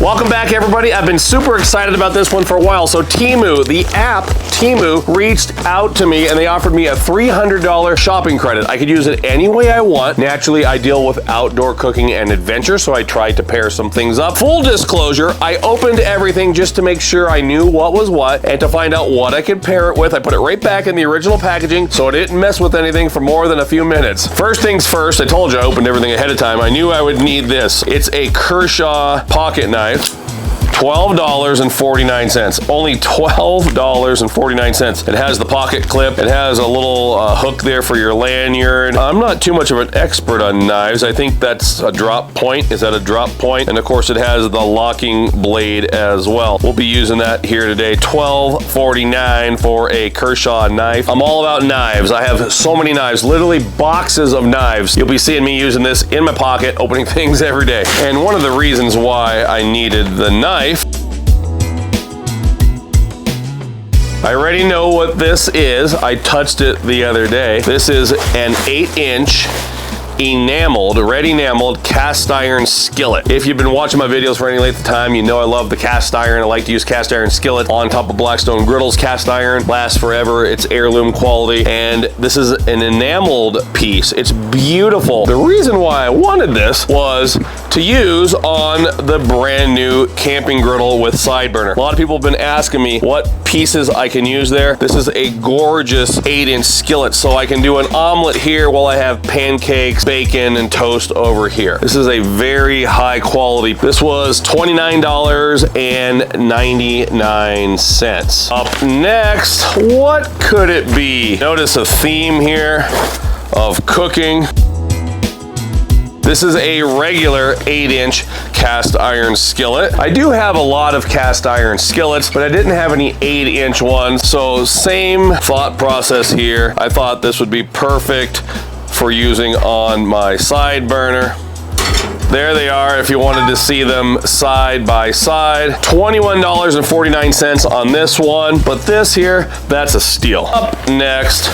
Welcome back, everybody. I've been super excited about this one for a while. So Temu, the app Temu, reached out to me and they offered me a $300 shopping credit. I could use it any way I want. Naturally, I deal with outdoor cooking and adventure, so I tried to pair some things up. Full disclosure, I opened everything just to make sure I knew what was what and to find out what I could pair it with. I put it right back in the original packaging so it didn't mess with anything for more than a few minutes. First things first, I told you I opened everything ahead of time. I knew I would need this. It's a Kershaw pocket knife. $12.49. Only $12.49. It has the pocket clip. It has a little hook there for your lanyard. I'm not too much of an expert on knives. I think that's a drop point. Is that a drop point? And of course it has the locking blade as well. We'll be using that here today. $12.49 for a Kershaw knife. I'm all about knives. I have so many knives, literally boxes of knives. You'll be seeing me using this in my pocket, opening things every day. And one of the reasons why I needed the knife, I already know what this is. I touched it the other day. This is an 8-inch enameled, red enameled cast iron skillet. If you've been watching my videos for any length of time, you know I love the cast iron. I like to use cast iron skillet on top of Blackstone griddles. Cast iron lasts forever. It's heirloom quality, and this is an enameled piece. It's beautiful. The reason why I wanted this was to use on the brand new camping griddle with side burner. A lot of people have been asking me what pieces I can use there. This is a gorgeous 8-inch skillet, so I can do an omelet here while I have pancakes, bacon, and toast over here. This is a very high quality. This was $29.99. Up next, what could it be? Notice a theme here of cooking. This is a regular 8-inch cast iron skillet. I do have a lot of cast iron skillets, but I didn't have any 8-inch ones. So same thought process here. I thought this would be perfect for using on my side burner. There they are if you wanted to see them side by side. $21.49 on this one, but this here, that's a steal. Up next,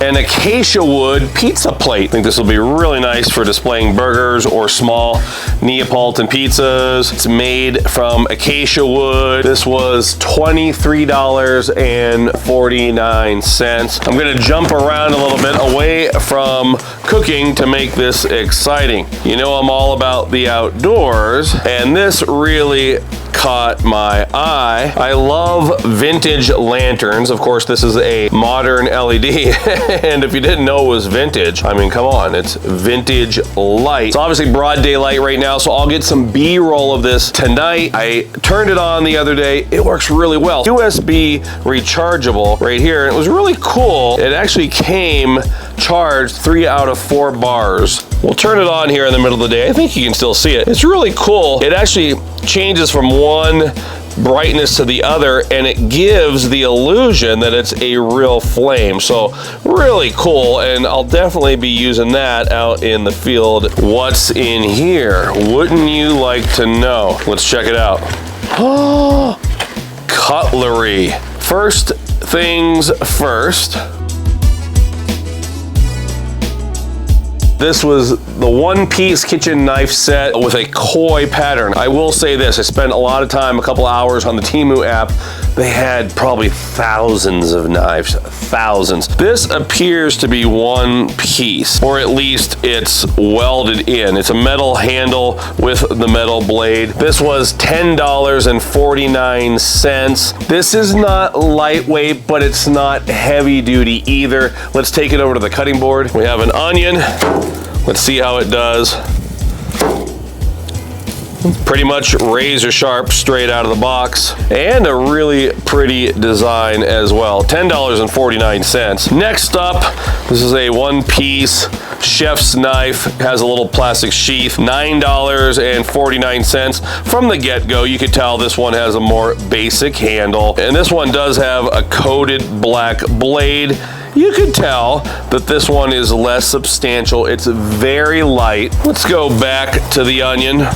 an acacia wood pizza plate. I think this will be really nice for displaying burgers or small Neapolitan pizzas. It's made from acacia wood. This was $23.49. I'm gonna jump around a little bit away from cooking to make this exciting. You know I'm all about the outdoors, and this really caught my eye. I love vintage lanterns. Of course, this is a modern LED. And if you didn't know it was vintage, I mean, come on, it's vintage light. It's obviously broad daylight right now, so I'll get some B-roll of this tonight. I turned it on the other day. It works really well. USB rechargeable right here. And it was really cool. It actually came charged 3 out of 4 bars. We'll turn it on here in the middle of the day. I think you can still see it. It's really cool. It actually changes from one brightness to the other, and it gives the illusion that it's a real flame. So really cool, and I'll definitely be using that out in the field. What's in here? Wouldn't you like to know? Let's check it out. Oh, cutlery. First things first. This was the one-piece kitchen knife set with a koi pattern. I will say this, I spent a lot of time, a couple hours on the Temu app. They had probably thousands of knives, thousands. This appears to be one piece, or at least it's welded in. It's a metal handle with the metal blade. This was $10.49. This is not lightweight, but it's not heavy duty either. Let's take it over to the cutting board. We have an onion. Let's see how it does. Pretty much razor sharp straight out of the box, and a really pretty design as well. $10.49. Next up, this is a one-piece chef's knife. It has a little plastic sheath. $9.49. From the get-go, you could tell this one has a more basic handle, and this one does have a coated black blade. You could tell that this one is less substantial. It's very light. Let's go back to the onion.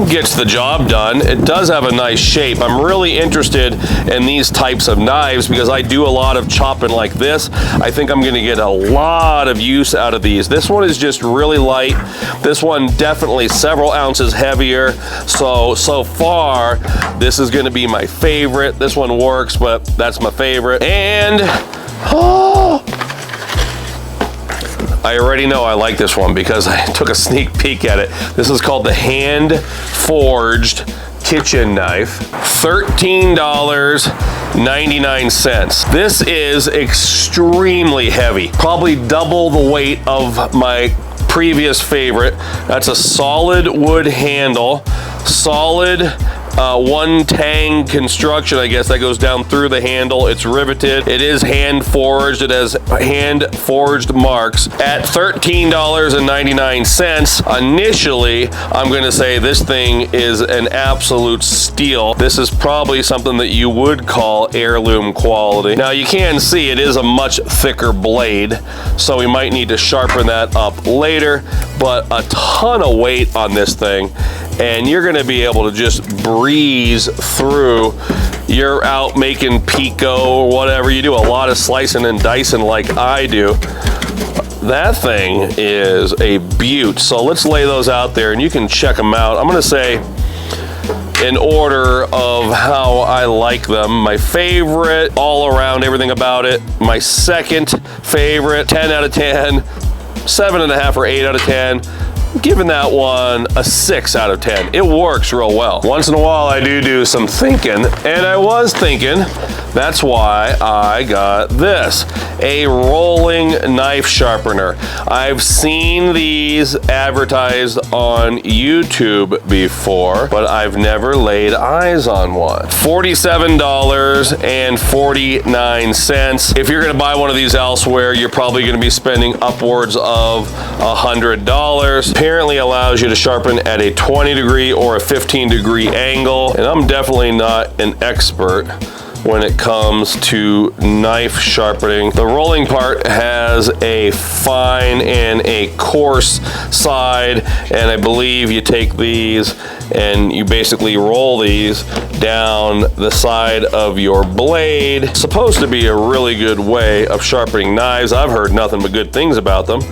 gets the job done. It does have a nice shape. I'm really interested in these types of knives because I do a lot of chopping like this. I think I'm gonna get a lot of use out of these. This one is just really light. This one definitely several ounces heavier. So far, this is gonna be my favorite. This one works, but that's my favorite. And, oh, I already know I like this one because I took a sneak peek at it. This is called the Hand Forged Kitchen Knife. $13.99. This is extremely heavy. Probably double the weight of my previous favorite. That's a solid wood handle, solid one tang construction, I guess, that goes down through the handle. It's riveted. It is hand forged. It has hand forged marks. At $13.99 initially, I'm going to say this thing is an absolute steal. This is probably something that you would call heirloom quality. Now you can see it is a much thicker blade, so we might need to sharpen that up later, but a ton of weight on this thing, and you're going to be able to just breeze through. You're out making pico or whatever. You do a lot of slicing and dicing like I do. That thing is a beaut. So let's lay those out there and you can check them out. I'm going to say in order of how I like them. My favorite, all around, everything about it. My second favorite, 10 out of 10, 7.5 or 8 out of 10. Giving that one a 6 out of 10. It works real well. Once in a while I do some thinking, and I was thinking, that's why I got this, a rolling knife sharpener. I've seen these advertised on YouTube before, but I've never laid eyes on one. $47.49. If you're gonna buy one of these elsewhere, you're probably gonna be spending upwards of $100. Apparently allows you to sharpen at a 20-degree or a 15-degree angle, and I'm definitely not an expert when it comes to knife sharpening. The rolling part has a fine and a coarse side, and I believe you take these and you basically roll these down the side of your blade. It's supposed to be a really good way of sharpening knives. I've heard nothing but good things about them,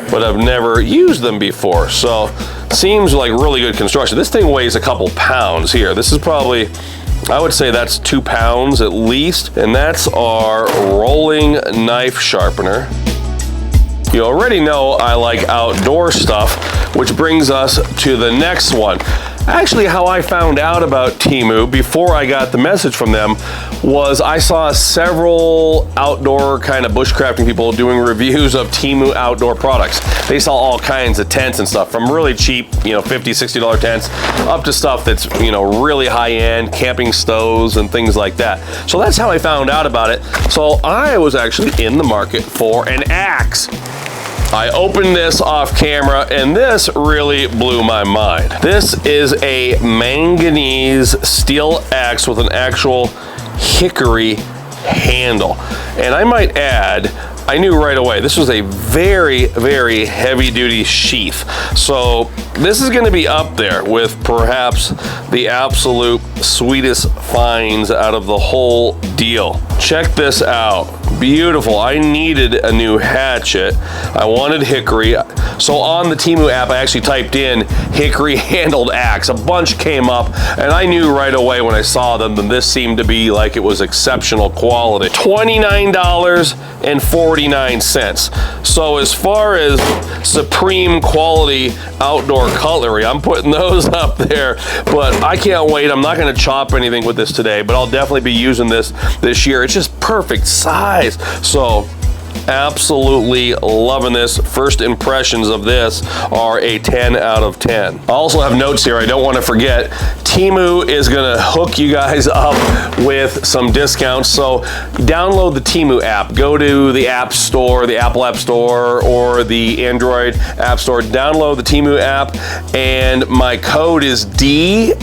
but I've never used them before. So seems like really good construction. This thing weighs a couple pounds here. This is probably, I would say that's 2 pounds at least. And that's our rolling knife sharpener. You already know I like outdoor stuff, which brings us to the next one. Actually, how I found out about Temu before I got the message from them was I saw several outdoor kind of bushcrafting people doing reviews of Temu outdoor products. They sell all kinds of tents and stuff, from really cheap, $50, $60 tents, up to stuff that's, really high-end, camping stoves and things like that. So that's how I found out about it. So I was actually in the market for an axe. I opened this off camera and this really blew my mind. This is a manganese steel axe with an actual hickory handle. And I might add, I knew right away, this was a very, very heavy duty sheath. So this is gonna be up there with perhaps the absolute sweetest finds out of the whole deal. Check this out. Beautiful. I needed a new hatchet. I wanted hickory. So on the Temu app, I actually typed in hickory handled axe. A bunch came up, and I knew right away when I saw them that this seemed to be like it was exceptional quality. $29.49. So as far as supreme quality outdoor cutlery, I'm putting those up there, but I can't wait. I'm not going to chop anything with this today, but I'll definitely be using this year. It's just perfect size. So absolutely loving this. First impressions of this are a 10 out of 10. I also have notes here I don't want to forget. Temu is going to hook you guys up with some discounts. So download the Temu app. Go to the App Store, the Apple App Store, or the Android App Store. Download the Temu app, and my code is DKU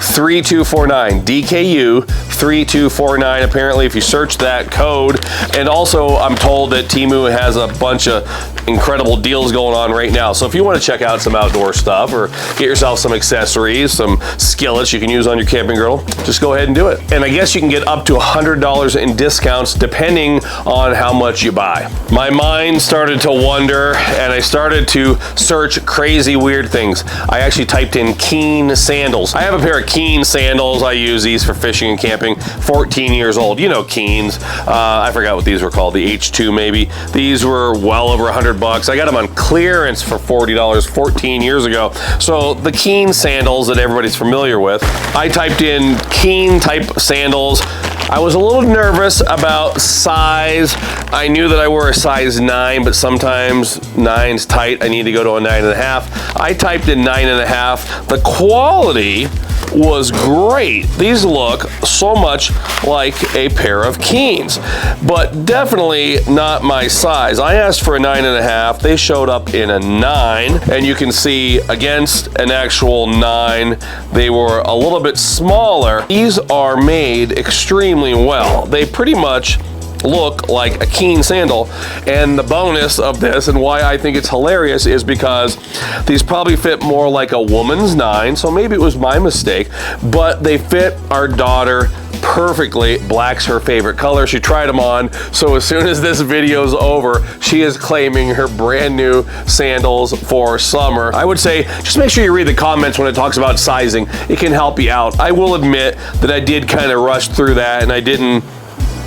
3249, DKU 3249. Apparently if you search that code, and also I'm told that Temu has a bunch of incredible deals going on right now. So if you want to check out some outdoor stuff or get yourself some accessories, some skillets you can use on your camping griddle, just go ahead and do it. And I guess you can get up to $100 in discounts depending on how much you buy. My mind started to wander and I started to search crazy weird things. I actually typed in Keen sandals. I have a pair of Keen sandals. I use these for fishing and camping. 14 years old. You know Keens. I forgot what these were called. The H2 maybe. These were well over $100. I got them on clearance for $40 14 years ago. So the Keen sandals that everybody's familiar with. I typed in Keen type sandals. I was a little nervous about size. I knew that I wore a size 9, but sometimes 9's tight. I need to go to a 9.5. I typed in 9.5. The quality was great. These look so much like a pair of Keens, but definitely not my size. I asked for a 9.5. They showed up in a 9, and you can see against an actual 9, they were a little bit smaller. These are made extremely well. They pretty much look like a Keen sandal, and the bonus of this and why I think it's hilarious is because these probably fit more like a woman's 9, so maybe it was my mistake, but they fit our daughter perfectly. Black's her favorite color. She tried them on, so as soon as this video's over, she is claiming her brand new sandals for summer. I would say just make sure you read the comments when it talks about sizing. It can help you out. I will admit that I did kind of rush through that, and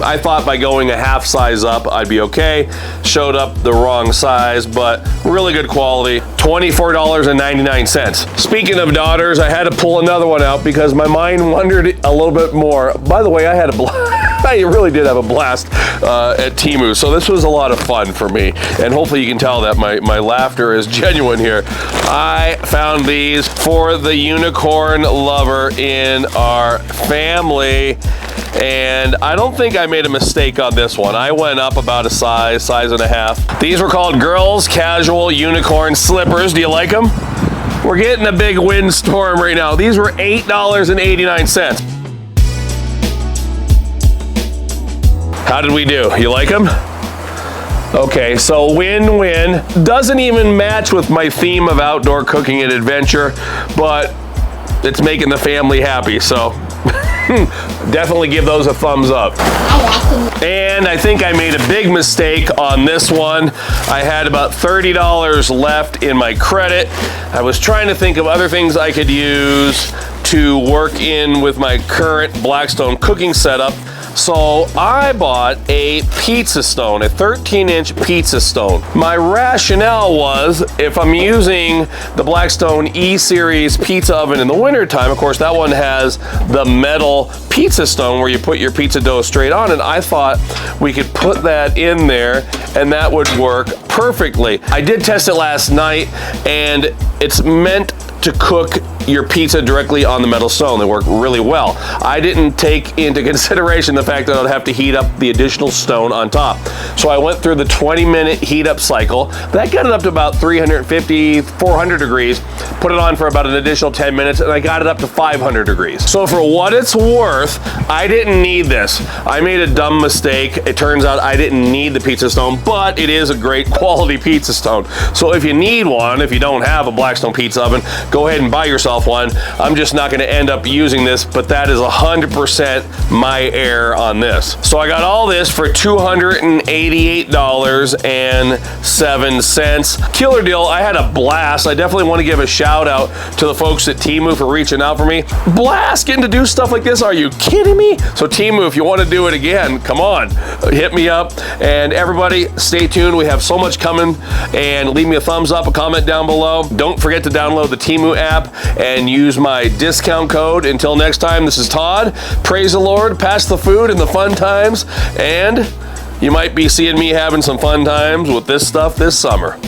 I thought by going a half size up, I'd be okay. Showed up the wrong size, but really good quality. $24.99. Speaking of daughters, I had to pull another one out because my mind wandered a little bit more. By the way, I had a blast. I really did have a blast at Temu, so this was a lot of fun for me. And hopefully you can tell that my laughter is genuine here. I found these for the unicorn lover in our family. And I don't think I made a mistake on this one. I went up about a size and a half. These were called Girls Casual Unicorn Slippers. Do you like them? We're getting a big windstorm right now. These were $8.89. How did we do? You like them? Okay, so win-win. Doesn't even match with my theme of outdoor cooking and adventure, but it's making the family happy, so definitely give those a thumbs up. And I think I made a big mistake on this one. I had about $30 left in my credit. I was trying to think of other things I could use to work in with my current Blackstone cooking setup. So I bought a pizza stone, a 13-inch pizza stone. My rationale was if I'm using the Blackstone E-Series pizza oven in the wintertime, of course that one has the metal pizza stone where you put your pizza dough straight on it. I thought we could put that in there and that would work perfectly. I did test it last night and it's meant to cook your pizza directly on the metal stone. They work really well. I didn't take into consideration the fact that I'd have to heat up the additional stone on top. So I went through the 20-minute heat up cycle. That got it up to about 350, 400 degrees. Put it on for about an additional 10 minutes and I got it up to 500 degrees. So for what it's worth, I didn't need this. I made a dumb mistake. It turns out I didn't need the pizza stone, but it is a great quality pizza stone. So if you need one, if you don't have a Blackstone pizza oven, go ahead and buy yourself one. I'm just not going to end up using this, but that is 100% my error on this. So I got all this for $288.07. Killer deal. I had a blast. I definitely want to give a shout out to the folks at Temu for reaching out for me. Blast getting to do stuff like this. Are you kidding me? So Temu, if you want to do it again, come on, hit me up. And everybody, stay tuned. We have so much coming. And leave me a thumbs up, a comment down below. Don't forget to download the Temu app and use my discount code. Until next time, this is Todd. Praise the Lord, pass the food and the fun times, and you might be seeing me having some fun times with this stuff this summer.